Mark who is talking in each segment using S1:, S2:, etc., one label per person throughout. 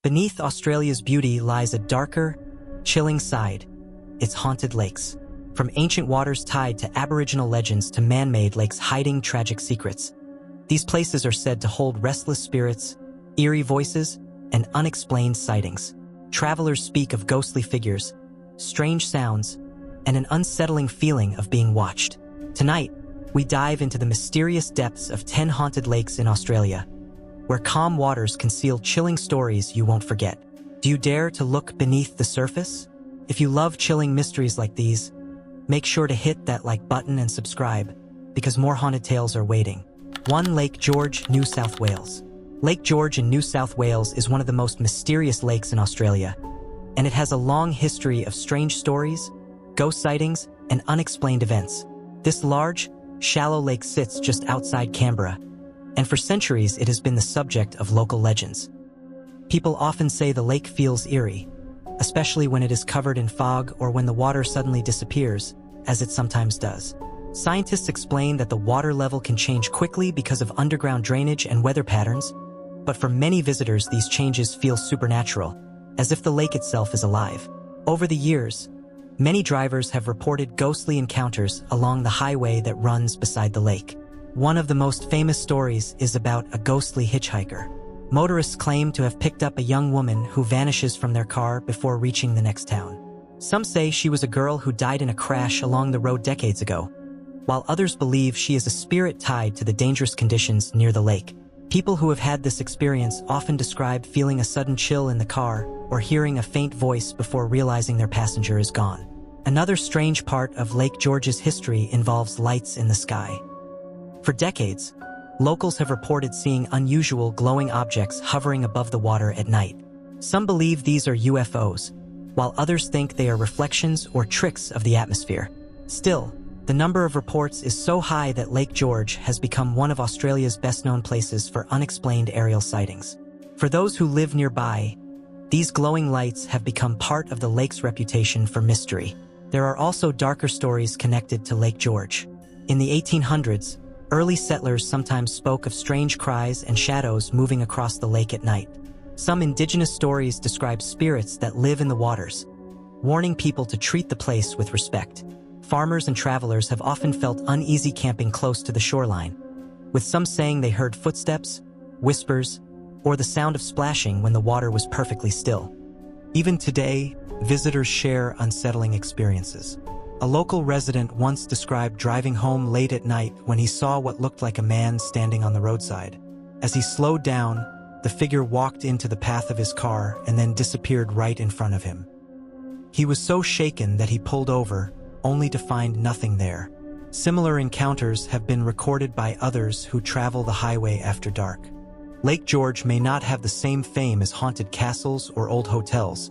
S1: Beneath Australia's beauty lies a darker, chilling side, its haunted lakes. From ancient waters tied to Aboriginal legends to man-made lakes hiding tragic secrets. These places are said to hold restless spirits, eerie voices, and unexplained sightings. Travelers speak of ghostly figures, strange sounds, and an unsettling feeling of being watched. Tonight, we dive into the mysterious depths of 10 haunted lakes in Australia, where calm waters conceal chilling stories you won't forget. Do you dare to look beneath the surface? If you love chilling mysteries like these, make sure to hit that like button and subscribe, because more haunted tales are waiting. 1. Lake George, New South Wales. Lake George in New South Wales is one of the most mysterious lakes in Australia, and it has a long history of strange stories, ghost sightings, and unexplained events. This large, shallow lake sits just outside Canberra, and for centuries it has been the subject of local legends. People often say the lake feels eerie, especially when it is covered in fog or when the water suddenly disappears, as it sometimes does. Scientists explain that the water level can change quickly because of underground drainage and weather patterns, but for many visitors these changes feel supernatural, as if the lake itself is alive. Over the years, many drivers have reported ghostly encounters along the highway that runs beside the lake. One of the most famous stories is about a ghostly hitchhiker. Motorists claim to have picked up a young woman who vanishes from their car before reaching the next town. Some say she was a girl who died in a crash along the road decades ago, while others believe she is a spirit tied to the dangerous conditions near the lake. People who have had this experience often describe feeling a sudden chill in the car or hearing a faint voice before realizing their passenger is gone. Another strange part of Lake George's history involves lights in the sky. For decades, locals have reported seeing unusual glowing objects hovering above the water at night. Some believe these are UFOs, while others think they are reflections or tricks of the atmosphere. Still, the number of reports is so high that Lake George has become one of Australia's best-known places for unexplained aerial sightings. For those who live nearby, these glowing lights have become part of the lake's reputation for mystery. There are also darker stories connected to Lake George. In the 1800s, early settlers sometimes spoke of strange cries and shadows moving across the lake at night. Some indigenous stories describe spirits that live in the waters, warning people to treat the place with respect. Farmers and travelers have often felt uneasy camping close to the shoreline, with some saying they heard footsteps, whispers, or the sound of splashing when the water was perfectly still. Even today, visitors share unsettling experiences. A local resident once described driving home late at night when he saw what looked like a man standing on the roadside. As he slowed down, the figure walked into the path of his car and then disappeared right in front of him. He was so shaken that he pulled over, only to find nothing there. Similar encounters have been recorded by others who travel the highway after dark. Lake George may not have the same fame as haunted castles or old hotels,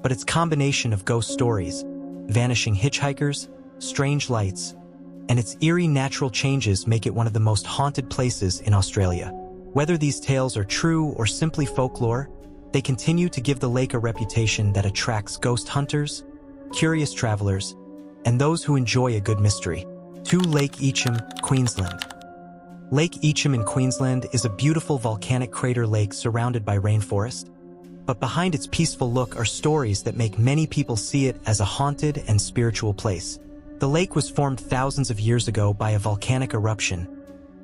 S1: but its combination of ghost stories, vanishing hitchhikers, strange lights, and its eerie natural changes make it one of the most haunted places in Australia. Whether these tales are true or simply folklore, they continue to give the lake a reputation that attracts ghost hunters, curious travelers, and those who enjoy a good mystery. 2. Lake Eacham, Queensland. Lake Eacham in Queensland is a beautiful volcanic crater lake surrounded by rainforest, but behind its peaceful look are stories that make many people see it as a haunted and spiritual place. The lake was formed thousands of years ago by a volcanic eruption,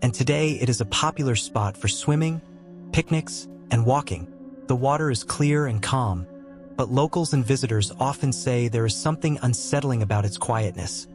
S1: and today it is a popular spot for swimming, picnics, and walking. The water is clear and calm, but locals and visitors often say there is something unsettling about its quietness,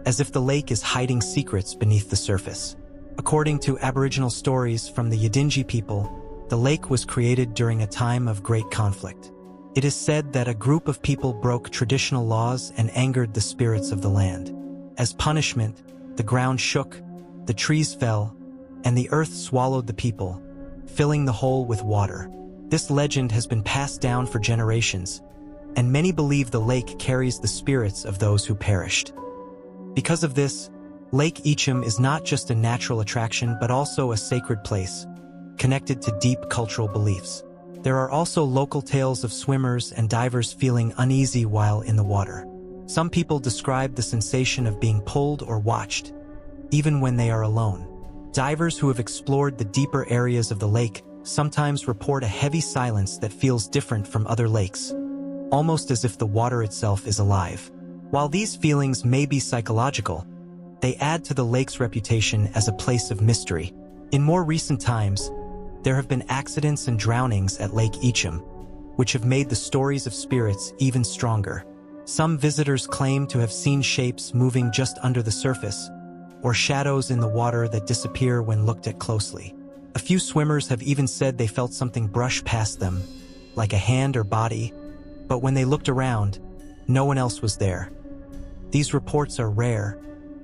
S1: as if the lake is hiding secrets beneath the surface. According to Aboriginal stories from the Yidinji people, the lake was created during a time of great conflict. It is said that a group of people broke traditional laws and angered the spirits of the land. As punishment, the ground shook, the trees fell, and the earth swallowed the people, filling the hole with water. This legend has been passed down for generations, and many believe the lake carries the spirits of those who perished. Because of this, Lake Eacham is not just a natural attraction but also a sacred place, connected to deep cultural beliefs. There are also local tales of swimmers and divers feeling uneasy while in the water. Some people describe the sensation of being pulled or watched, even when they are alone. Divers who have explored the deeper areas of the lake sometimes report a heavy silence that feels different from other lakes, almost as if the water itself is alive. While these feelings may be psychological, they add to the lake's reputation as a place of mystery. In more recent times, there have been accidents and drownings at Lake Eacham, which have made the stories of spirits even stronger. Some visitors claim to have seen shapes moving just under the surface, or shadows in the water that disappear when looked at closely. A few swimmers have even said they felt something brush past them, like a hand or body, but when they looked around, no one else was there. These reports are rare,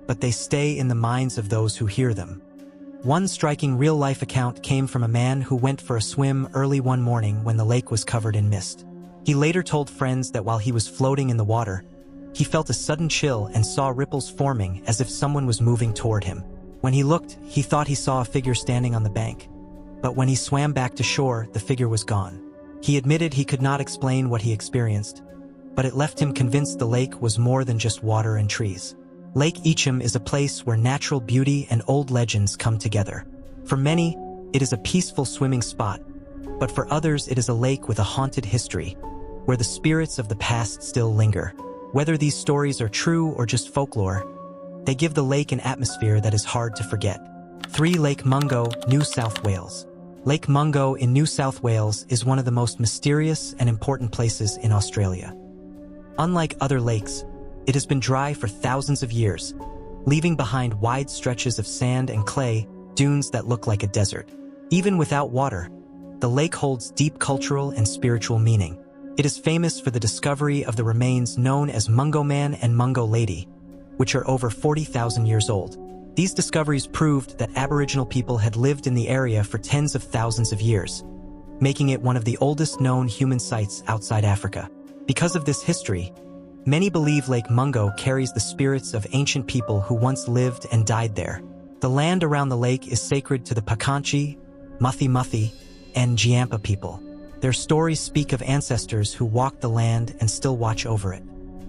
S1: but they stay in the minds of those who hear them. One striking real-life account came from a man who went for a swim early one morning when the lake was covered in mist. He later told friends that while he was floating in the water, he felt a sudden chill and saw ripples forming as if someone was moving toward him. When he looked, he thought he saw a figure standing on the bank, but when he swam back to shore, the figure was gone. He admitted he could not explain what he experienced, but it left him convinced the lake was more than just water and trees. Lake Eacham is a place where natural beauty and old legends come together. For many, it is a peaceful swimming spot, but for others it is a lake with a haunted history, where the spirits of the past still linger. Whether these stories are true or just folklore, they give the lake an atmosphere that is hard to forget. 3. Lake Mungo, New South Wales. Lake Mungo in New South Wales is one of the most mysterious and important places in Australia. Unlike other lakes, it has been dry for thousands of years, leaving behind wide stretches of sand and clay, dunes that look like a desert. Even without water, the lake holds deep cultural and spiritual meaning. It is famous for the discovery of the remains known as Mungo Man and Mungo Lady, which are over 40,000 years old. These discoveries proved that Aboriginal people had lived in the area for tens of thousands of years, making it one of the oldest known human sites outside Africa. Because of this history, many believe Lake Mungo carries the spirits of ancient people who once lived and died there. The land around the lake is sacred to the Pakanchi, Muthi Muthi, and Giampa people. Their stories speak of ancestors who walked the land and still watch over it.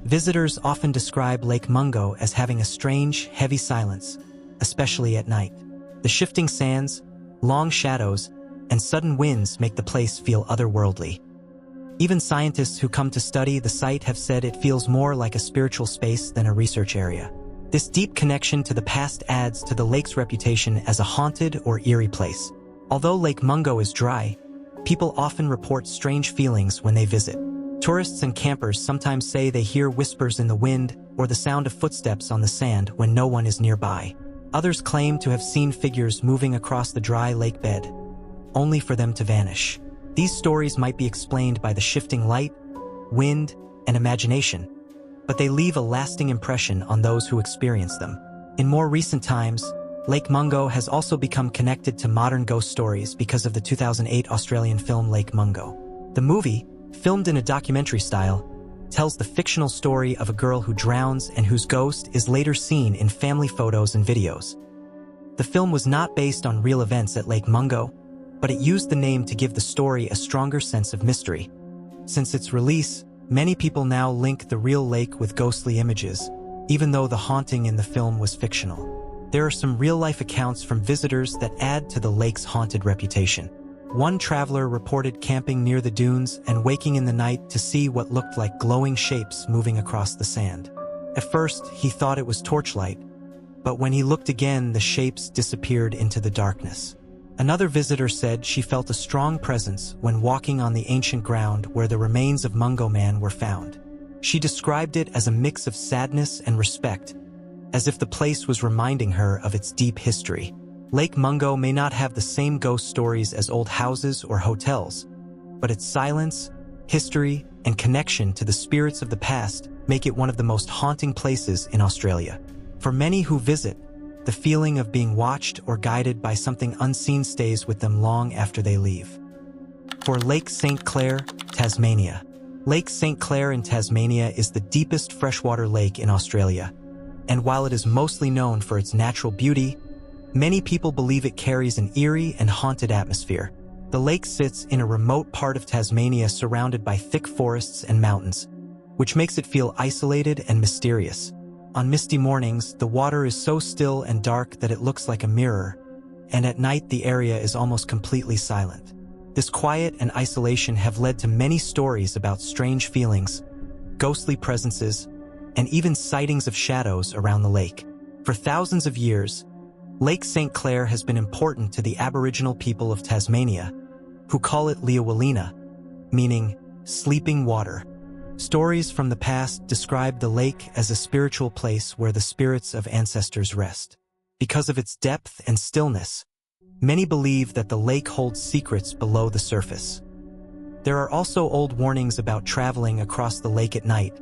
S1: Visitors often describe Lake Mungo as having a strange, heavy silence, especially at night. The shifting sands, long shadows, and sudden winds make the place feel otherworldly. Even scientists who come to study the site have said it feels more like a spiritual space than a research area. This deep connection to the past adds to the lake's reputation as a haunted or eerie place. Although Lake Mungo is dry, people often report strange feelings when they visit. Tourists and campers sometimes say they hear whispers in the wind or the sound of footsteps on the sand when no one is nearby. Others claim to have seen figures moving across the dry lake bed, only for them to vanish. These stories might be explained by the shifting light, wind, and imagination, but they leave a lasting impression on those who experience them. In more recent times, Lake Mungo has also become connected to modern ghost stories because of the 2008 Australian film Lake Mungo. The movie, filmed in a documentary style, tells the fictional story of a girl who drowns and whose ghost is later seen in family photos and videos. The film was not based on real events at Lake Mungo, but it used the name to give the story a stronger sense of mystery. Since its release, many people now link the real lake with ghostly images, even though the haunting in the film was fictional. There are some real-life accounts from visitors that add to the lake's haunted reputation. One traveler reported camping near the dunes and waking in the night to see what looked like glowing shapes moving across the sand. At first, he thought it was torchlight, but when he looked again, the shapes disappeared into the darkness. Another visitor said she felt a strong presence when walking on the ancient ground where the remains of Mungo Man were found. She described it as a mix of sadness and respect, as if the place was reminding her of its deep history. Lake Mungo may not have the same ghost stories as old houses or hotels, but its silence, history, and connection to the spirits of the past make it one of the most haunting places in Australia. For many who visit, the feeling of being watched or guided by something unseen stays with them long after they leave. For Lake St. Clair, Tasmania. Lake St. Clair in Tasmania is the deepest freshwater lake in Australia, and while it is mostly known for its natural beauty, many people believe it carries an eerie and haunted atmosphere. The lake sits in a remote part of Tasmania surrounded by thick forests and mountains, which makes it feel isolated and mysterious. On misty mornings, the water is so still and dark that it looks like a mirror, and at night the area is almost completely silent. This quiet and isolation have led to many stories about strange feelings, ghostly presences, and even sightings of shadows around the lake. For thousands of years, Lake St. Clair has been important to the Aboriginal people of Tasmania, who call it Leowalina, meaning sleeping water. Stories from the past describe the lake as a spiritual place where the spirits of ancestors rest. Because of its depth and stillness, many believe that the lake holds secrets below the surface. There are also old warnings about traveling across the lake at night,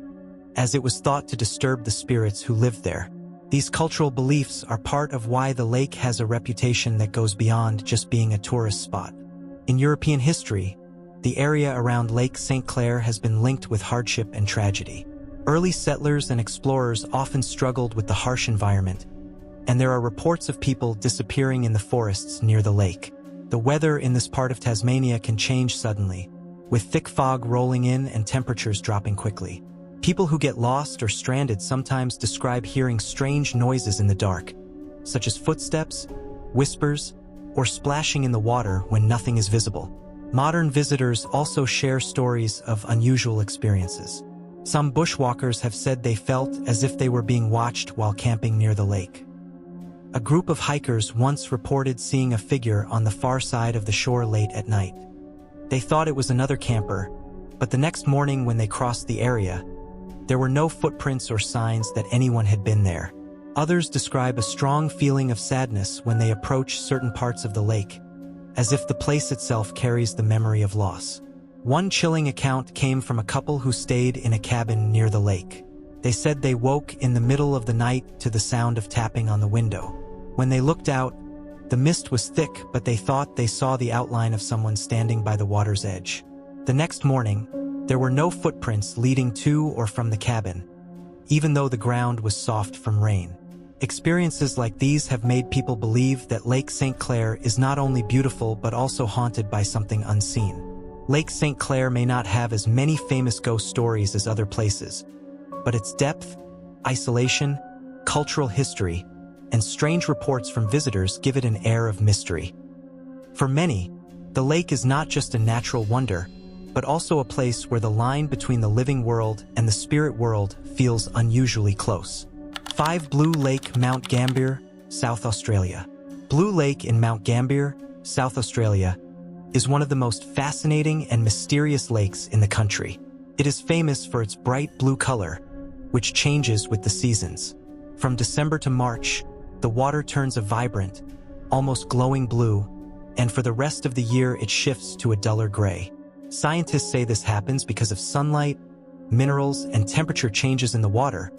S1: as it was thought to disturb the spirits who lived there. These cultural beliefs are part of why the lake has a reputation that goes beyond just being a tourist spot. In European history, the area around Lake St. Clair has been linked with hardship and tragedy. Early settlers and explorers often struggled with the harsh environment, and there are reports of people disappearing in the forests near the lake. The weather in this part of Tasmania can change suddenly, with thick fog rolling in and temperatures dropping quickly. People who get lost or stranded sometimes describe hearing strange noises in the dark, such as footsteps, whispers, or splashing in the water when nothing is visible. Modern visitors also share stories of unusual experiences. Some bushwalkers have said they felt as if they were being watched while camping near the lake. A group of hikers once reported seeing a figure on the far side of the shore late at night. They thought it was another camper, but the next morning when they crossed the area, there were no footprints or signs that anyone had been there. Others describe a strong feeling of sadness when they approach certain parts of the lake, as if the place itself carries the memory of loss. One chilling account came from a couple who stayed in a cabin near the lake. They said they woke in the middle of the night to the sound of tapping on the window. When they looked out, the mist was thick, but they thought they saw the outline of someone standing by the water's edge. The next morning, there were no footprints leading to or from the cabin, even though the ground was soft from rain. Experiences like these have made people believe that Lake St. Clair is not only beautiful but also haunted by something unseen. Lake St. Clair may not have as many famous ghost stories as other places, but its depth, isolation, cultural history, and strange reports from visitors give it an air of mystery. For many, the lake is not just a natural wonder, but also a place where the line between the living world and the spirit world feels unusually close. 5 Blue Lake, Mount Gambier, South Australia. Blue Lake in Mount Gambier, South Australia, is one of the most fascinating and mysterious lakes in the country. It is famous for its bright blue color, which changes with the seasons. From December to March, the water turns a vibrant, almost glowing blue, and for the rest of the year it shifts to a duller gray. Scientists say this happens because of sunlight, minerals, and temperature changes in the water,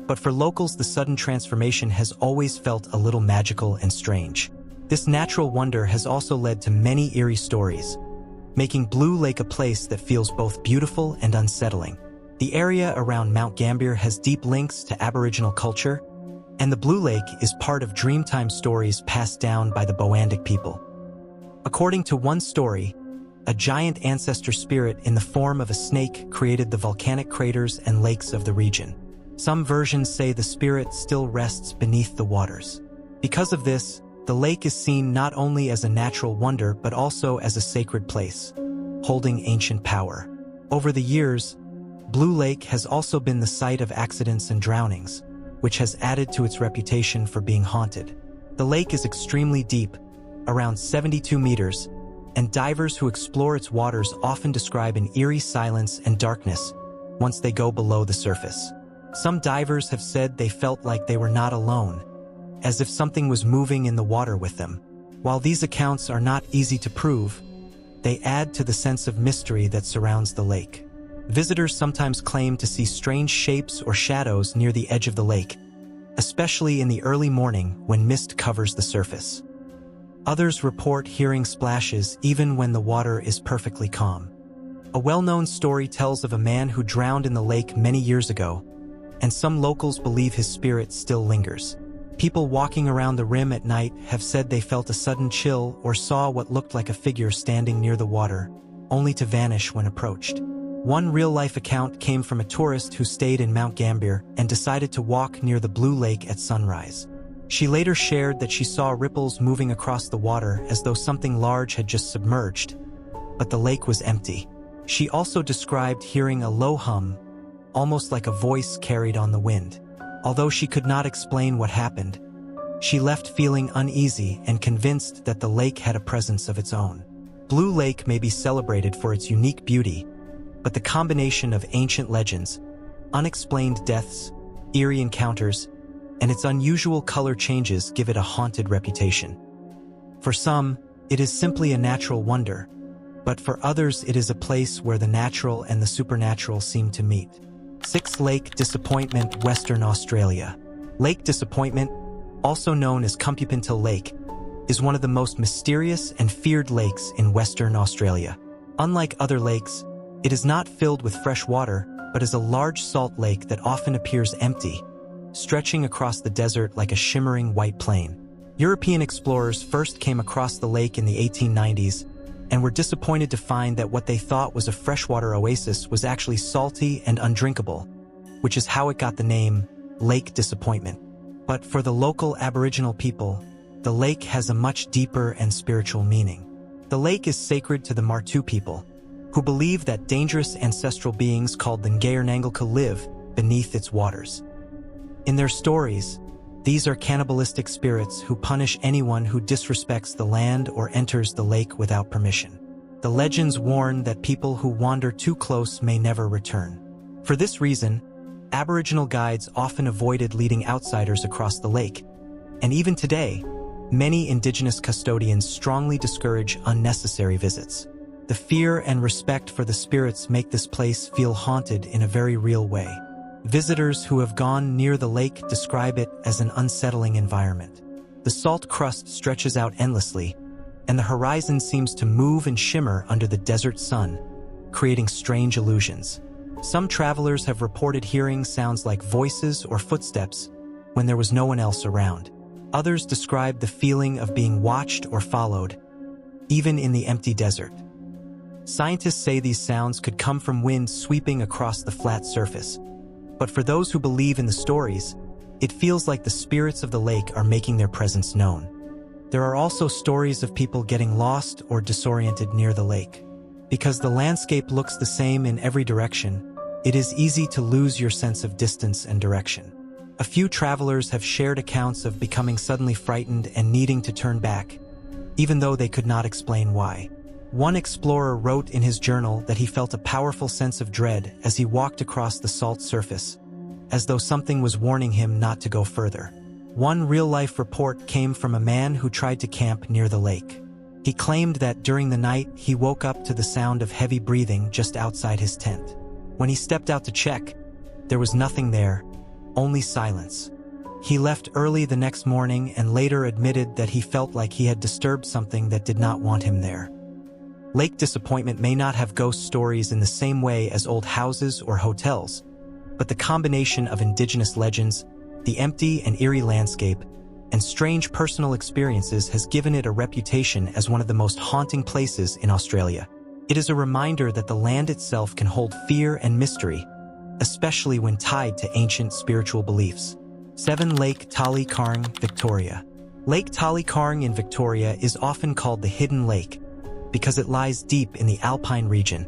S1: but for locals the sudden transformation has always felt a little magical and strange. This natural wonder has also led to many eerie stories, making Blue Lake a place that feels both beautiful and unsettling. The area around Mount Gambier has deep links to Aboriginal culture, and the Blue Lake is part of Dreamtime stories passed down by the Boandic people. According to one story, a giant ancestor spirit in the form of a snake created the volcanic craters and lakes of the region. Some versions say the spirit still rests beneath the waters. Because of this, the lake is seen not only as a natural wonder but also as a sacred place, holding ancient power. Over the years, Blue Lake has also been the site of accidents and drownings, which has added to its reputation for being haunted. The lake is extremely deep, around 72 meters, and divers who explore its waters often describe an eerie silence and darkness once they go below the surface. Some divers have said they felt like they were not alone, as if something was moving in the water with them. While these accounts are not easy to prove, they add to the sense of mystery that surrounds the lake. Visitors sometimes claim to see strange shapes or shadows near the edge of the lake, especially in the early morning when mist covers the surface. Others report hearing splashes even when the water is perfectly calm. A well-known story tells of a man who drowned in the lake many years ago, and some locals believe his spirit still lingers. People walking around the rim at night have said they felt a sudden chill or saw what looked like a figure standing near the water, only to vanish when approached. One real-life account came from a tourist who stayed in Mount Gambier and decided to walk near the Blue Lake at sunrise. She later shared that she saw ripples moving across the water as though something large had just submerged, but the lake was empty. She also described hearing a low hum, almost like a voice carried on the wind. Although she could not explain what happened, she left feeling uneasy and convinced that the lake had a presence of its own. Blue Lake may be celebrated for its unique beauty, but the combination of ancient legends, unexplained deaths, eerie encounters, and its unusual color changes give it a haunted reputation. For some, it is simply a natural wonder, but for others it is a place where the natural and the supernatural seem to meet. 6. Lake Disappointment, Western Australia. Lake Disappointment, also known as Cumpupintil Lake, is one of the most mysterious and feared lakes in Western Australia. Unlike other lakes, it is not filled with fresh water, but is a large salt lake that often appears empty, stretching across the desert like a shimmering white plain. European explorers first came across the lake in the 1890s and were disappointed to find that what they thought was a freshwater oasis was actually salty and undrinkable, which is how it got the name Lake Disappointment. But for the local Aboriginal people, the lake has a much deeper and spiritual meaning. The lake is sacred to the Martu people, who believe that dangerous ancestral beings called the Ngayarnangalka live beneath its waters. In their stories, these are cannibalistic spirits who punish anyone who disrespects the land or enters the lake without permission. The legends warn that people who wander too close may never return. For this reason, Aboriginal guides often avoided leading outsiders across the lake, and even today, many Indigenous custodians strongly discourage unnecessary visits. The fear and respect for the spirits make this place feel haunted in a very real way. Visitors who have gone near the lake describe it as an unsettling environment. The salt crust stretches out endlessly, and the horizon seems to move and shimmer under the desert sun, creating strange illusions. Some travelers have reported hearing sounds like voices or footsteps when there was no one else around. Others describe the feeling of being watched or followed, even in the empty desert. Scientists say these sounds could come from wind sweeping across the flat surface. But for those who believe in the stories, it feels like the spirits of the lake are making their presence known. There are also stories of people getting lost or disoriented near the lake. Because the landscape looks the same in every direction, it is easy to lose your sense of distance and direction. A few travelers have shared accounts of becoming suddenly frightened and needing to turn back, even though they could not explain why. One explorer wrote in his journal that he felt a powerful sense of dread as he walked across the salt surface, as though something was warning him not to go further. One real-life report came from a man who tried to camp near the lake. He claimed that during the night he woke up to the sound of heavy breathing just outside his tent. When he stepped out to check, there was nothing there, only silence. He left early the next morning and later admitted that he felt like he had disturbed something that did not want him there. Lake Disappointment may not have ghost stories in the same way as old houses or hotels, but the combination of Indigenous legends, the empty and eerie landscape, and strange personal experiences has given it a reputation as one of the most haunting places in Australia. It is a reminder that the land itself can hold fear and mystery, especially when tied to ancient spiritual beliefs. 7. Lake Talikarng, Victoria. Lake Talikarng in Victoria is often called the Hidden Lake because it lies deep in the alpine region,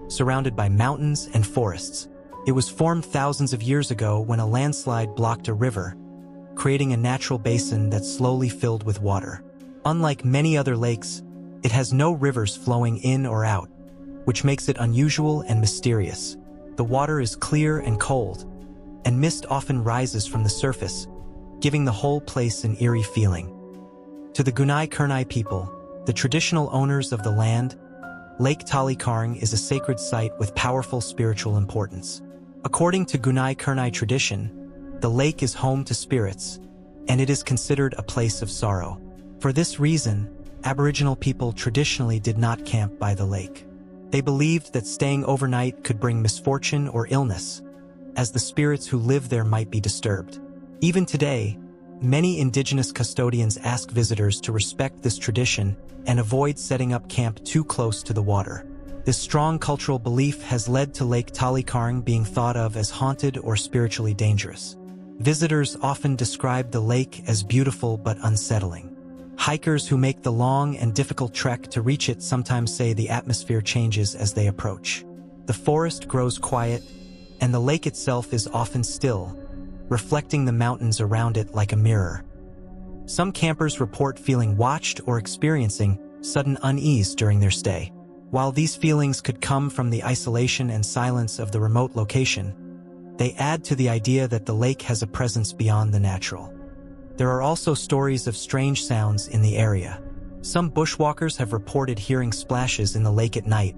S1: surrounded by mountains and forests. It was formed thousands of years ago when a landslide blocked a river, creating a natural basin that slowly filled with water. Unlike many other lakes, it has no rivers flowing in or out, which makes it unusual and mysterious. The water is clear and cold, and mist often rises from the surface, giving the whole place an eerie feeling. To the Gunai Kurnai people, the traditional owners of the land, Lake Talikarng is a sacred site with powerful spiritual importance. According to Gunai Kurnai tradition, the lake is home to spirits, and it is considered a place of sorrow. For this reason, Aboriginal people traditionally did not camp by the lake. They believed that staying overnight could bring misfortune or illness, as the spirits who live there might be disturbed. Even today, many Indigenous custodians ask visitors to respect this tradition and avoid setting up camp too close to the water. This strong cultural belief has led to Lake Talikarng being thought of as haunted or spiritually dangerous. Visitors often describe the lake as beautiful but unsettling. Hikers who make the long and difficult trek to reach it sometimes say the atmosphere changes as they approach. The forest grows quiet, and the lake itself is often still, reflecting the mountains around it like a mirror. Some campers report feeling watched or experiencing sudden unease during their stay. While these feelings could come from the isolation and silence of the remote location, they add to the idea that the lake has a presence beyond the natural. There are also stories of strange sounds in the area. Some bushwalkers have reported hearing splashes in the lake at night,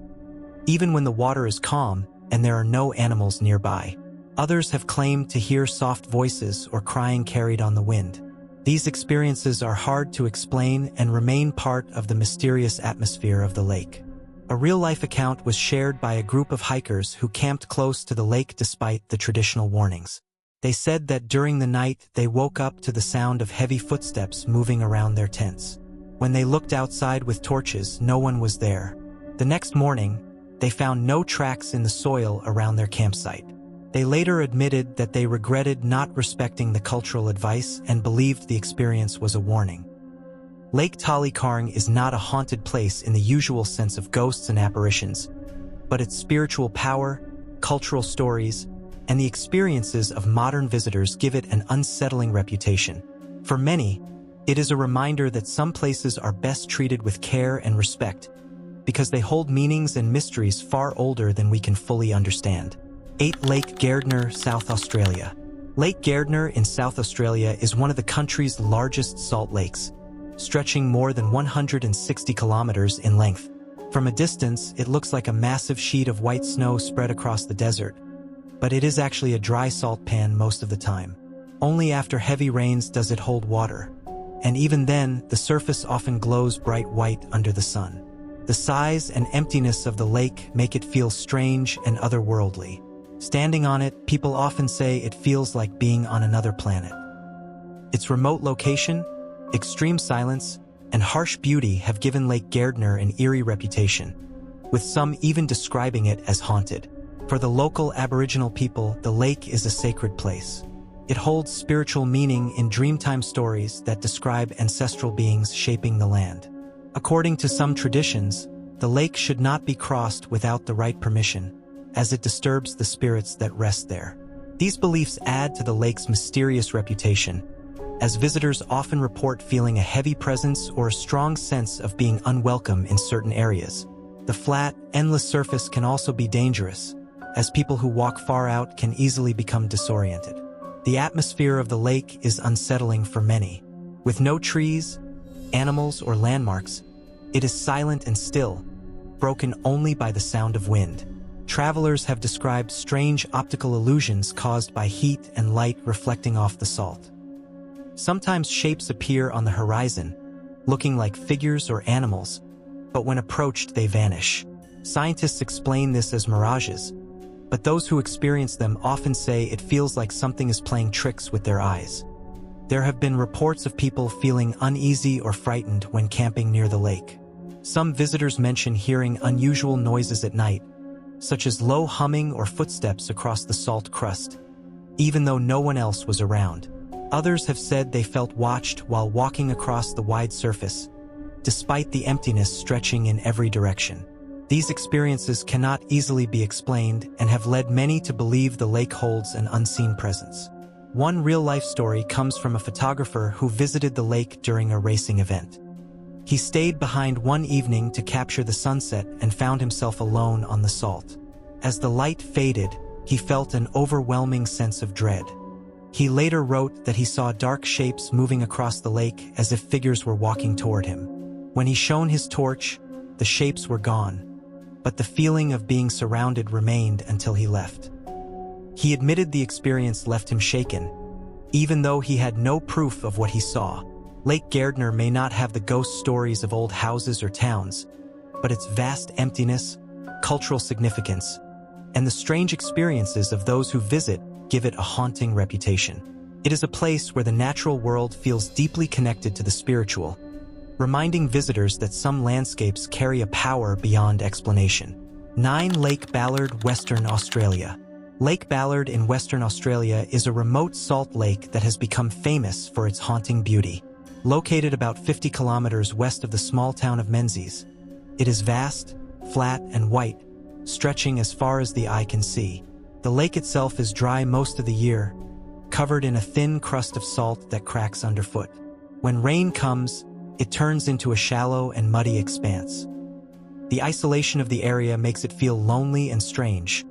S1: even when the water is calm and there are no animals nearby. Others have claimed to hear soft voices or crying carried on the wind. These experiences are hard to explain and remain part of the mysterious atmosphere of the lake. A real-life account was shared by a group of hikers who camped close to the lake despite the traditional warnings. They said that during the night they woke up to the sound of heavy footsteps moving around their tents. When they looked outside with torches, no one was there. The next morning, they found no tracks in the soil around their campsite. They later admitted that they regretted not respecting the cultural advice and believed the experience was a warning. Lake Talikarng is not a haunted place in the usual sense of ghosts and apparitions, but its spiritual power, cultural stories, and the experiences of modern visitors give it an unsettling reputation. For many, it is a reminder that some places are best treated with care and respect, because they hold meanings and mysteries far older than we can fully understand. 8. Lake Gairdner, South Australia. Lake Gairdner in South Australia is one of the country's largest salt lakes, stretching more than 160 kilometers in length. From a distance, it looks like a massive sheet of white snow spread across the desert, but it is actually a dry salt pan most of the time. Only after heavy rains does it hold water, and even then, the surface often glows bright white under the sun. The size and emptiness of the lake make it feel strange and otherworldly. Standing on it, people often say it feels like being on another planet. Its remote location, extreme silence, and harsh beauty have given Lake Gairdner an eerie reputation, with some even describing it as haunted. For the local Aboriginal people, the lake is a sacred place. It holds spiritual meaning in dreamtime stories that describe ancestral beings shaping the land. According to some traditions, the lake should not be crossed without the right permission, as it disturbs the spirits that rest there. These beliefs add to the lake's mysterious reputation, as visitors often report feeling a heavy presence or a strong sense of being unwelcome in certain areas. The flat, endless surface can also be dangerous, as people who walk far out can easily become disoriented. The atmosphere of the lake is unsettling for many. With no trees, animals, or landmarks, it is silent and still, broken only by the sound of wind. Travelers have described strange optical illusions caused by heat and light reflecting off the salt. Sometimes shapes appear on the horizon, looking like figures or animals, but when approached they vanish. Scientists explain this as mirages, but those who experience them often say it feels like something is playing tricks with their eyes. There have been reports of people feeling uneasy or frightened when camping near the lake. Some visitors mention hearing unusual noises at night, such as low humming or footsteps across the salt crust, even though no one else was around. Others have said they felt watched while walking across the wide surface, despite the emptiness stretching in every direction. These experiences cannot easily be explained and have led many to believe the lake holds an unseen presence. One real-life story comes from a photographer who visited the lake during a racing event. He stayed behind one evening to capture the sunset and found himself alone on the salt. As the light faded, he felt an overwhelming sense of dread. He later wrote that he saw dark shapes moving across the lake as if figures were walking toward him. When he shone his torch, the shapes were gone, but the feeling of being surrounded remained until he left. He admitted the experience left him shaken, even though he had no proof of what he saw. Lake Gairdner may not have the ghost stories of old houses or towns, but its vast emptiness, cultural significance, and the strange experiences of those who visit give it a haunting reputation. It is a place where the natural world feels deeply connected to the spiritual, reminding visitors that some landscapes carry a power beyond explanation. 9. Lake Ballard, Western Australia. Lake Ballard in Western Australia is a remote salt lake that has become famous for its haunting beauty. Located about 50 kilometers west of the small town of Menzies, it is vast, flat, and white, stretching as far as the eye can see. The lake itself is dry most of the year, covered in a thin crust of salt that cracks underfoot. When rain comes, it turns into a shallow and muddy expanse. The isolation of the area makes it feel lonely and strange,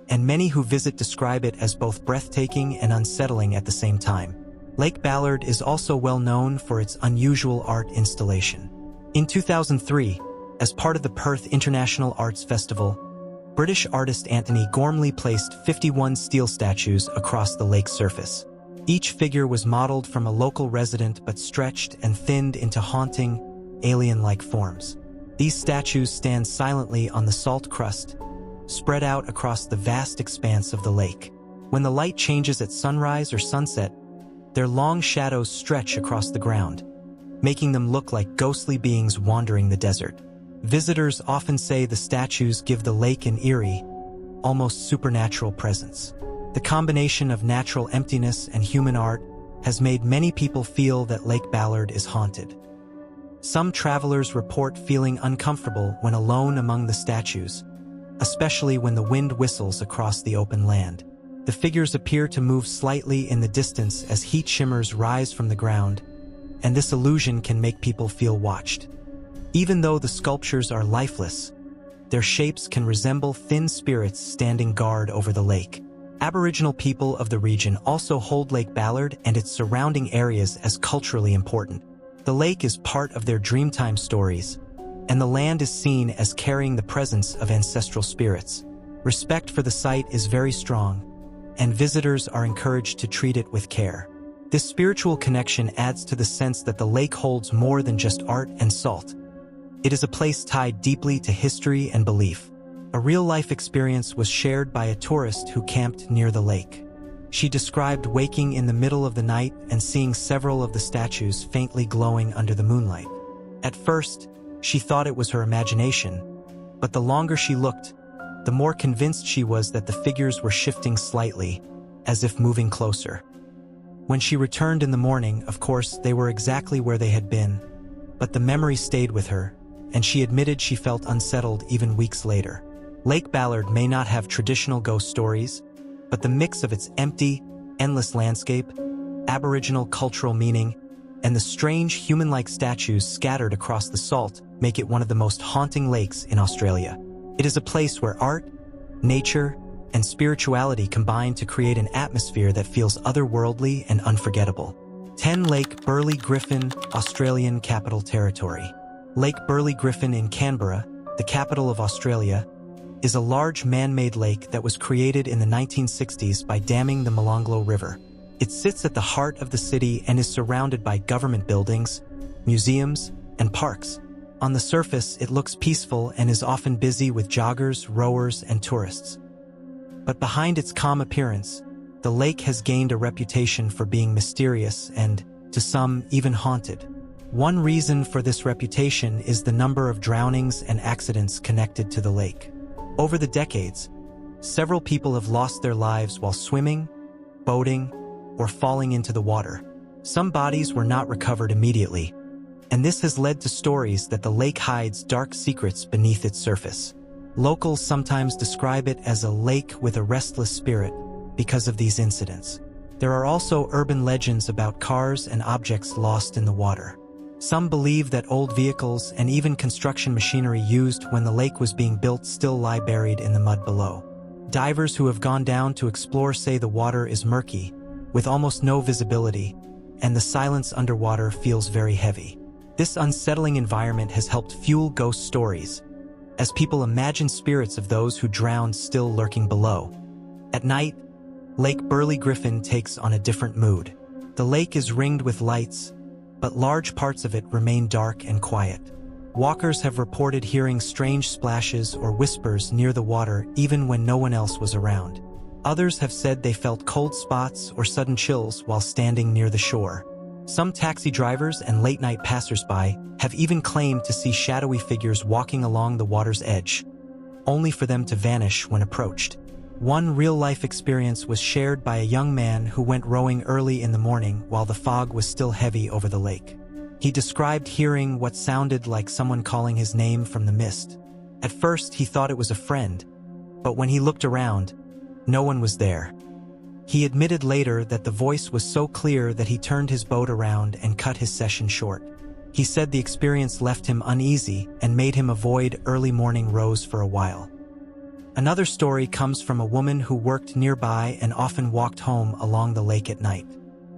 S1: and many who visit describe it as both breathtaking and unsettling at the same time. Lake Ballard is also well known for its unusual art installation. In 2003, as part of the Perth International Arts Festival, British artist Anthony Gormley placed 51 steel statues across the lake's surface. Each figure was modeled from a local resident but stretched and thinned into haunting, alien-like forms. These statues stand silently on the salt crust, spread out across the vast expanse of the lake. When the light changes at sunrise or sunset, their long shadows stretch across the ground, making them look like ghostly beings wandering the desert. Visitors often say the statues give the lake an eerie, almost supernatural presence. The combination of natural emptiness and human art has made many people feel that Lake Ballard is haunted. Some travelers report feeling uncomfortable when alone among the statues, especially when the wind whistles across the open land. The figures appear to move slightly in the distance as heat shimmers rise from the ground, and this illusion can make people feel watched. Even though the sculptures are lifeless, their shapes can resemble thin spirits standing guard over the lake. Aboriginal people of the region also hold Lake Ballard and its surrounding areas as culturally important. The lake is part of their Dreamtime stories, and the land is seen as carrying the presence of ancestral spirits. Respect for the site is very strong, and visitors are encouraged to treat it with care. This spiritual connection adds to the sense that the lake holds more than just art and salt. It is a place tied deeply to history and belief. A real-life experience was shared by a tourist who camped near the lake. She described waking in the middle of the night and seeing several of the statues faintly glowing under the moonlight. At first, she thought it was her imagination, but the longer she looked, the more convinced she was that the figures were shifting slightly, as if moving closer. When she returned in the morning, of course, they were exactly where they had been, but the memory stayed with her, and she admitted she felt unsettled even weeks later. Lake Ballard may not have traditional ghost stories, but the mix of its empty, endless landscape, Aboriginal cultural meaning, and the strange human-like statues scattered across the salt make it one of the most haunting lakes in Australia. It is a place where art, nature, and spirituality combine to create an atmosphere that feels otherworldly and unforgettable. 10 Lake Burley Griffin, Australian Capital Territory. Lake Burley Griffin in Canberra, the capital of Australia, is a large man-made lake that was created in the 1960s by damming the Molonglo River. It sits at the heart of the city and is surrounded by government buildings, museums, and parks. On the surface, it looks peaceful and is often busy with joggers, rowers, and tourists. But behind its calm appearance, the lake has gained a reputation for being mysterious and, to some, even haunted. One reason for this reputation is the number of drownings and accidents connected to the lake. Over the decades, several people have lost their lives while swimming, boating, or falling into the water. Some bodies were not recovered immediately, and this has led to stories that the lake hides dark secrets beneath its surface. Locals sometimes describe it as a lake with a restless spirit because of these incidents. There are also urban legends about cars and objects lost in the water. Some believe that old vehicles and even construction machinery used when the lake was being built still lie buried in the mud below. Divers who have gone down to explore say the water is murky, with almost no visibility, and the silence underwater feels very heavy. This unsettling environment has helped fuel ghost stories, as people imagine spirits of those who drowned still lurking below. At night, Lake Burley Griffin takes on a different mood. The lake is ringed with lights, but large parts of it remain dark and quiet. Walkers have reported hearing strange splashes or whispers near the water even when no one else was around. Others have said they felt cold spots or sudden chills while standing near the shore. Some taxi drivers and late-night passers-by have even claimed to see shadowy figures walking along the water's edge, only for them to vanish when approached. One real-life experience was shared by a young man who went rowing early in the morning while the fog was still heavy over the lake. He described hearing what sounded like someone calling his name from the mist. At first, he thought it was a friend, but when he looked around, no one was there. He admitted later that the voice was so clear that he turned his boat around and cut his session short. He said the experience left him uneasy and made him avoid early morning rows for a while. Another story comes from a woman who worked nearby and often walked home along the lake at night.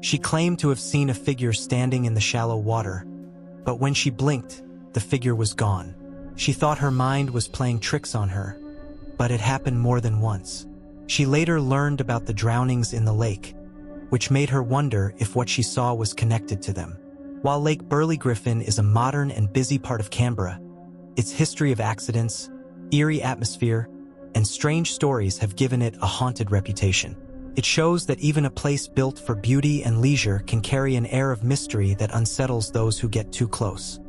S1: She claimed to have seen a figure standing in the shallow water, but when she blinked, the figure was gone. She thought her mind was playing tricks on her, but it happened more than once. She later learned about the drownings in the lake, which made her wonder if what she saw was connected to them. While Lake Burley-Griffin is a modern and busy part of Canberra, its history of accidents, eerie atmosphere, and strange stories have given it a haunted reputation. It shows that even a place built for beauty and leisure can carry an air of mystery that unsettles those who get too close.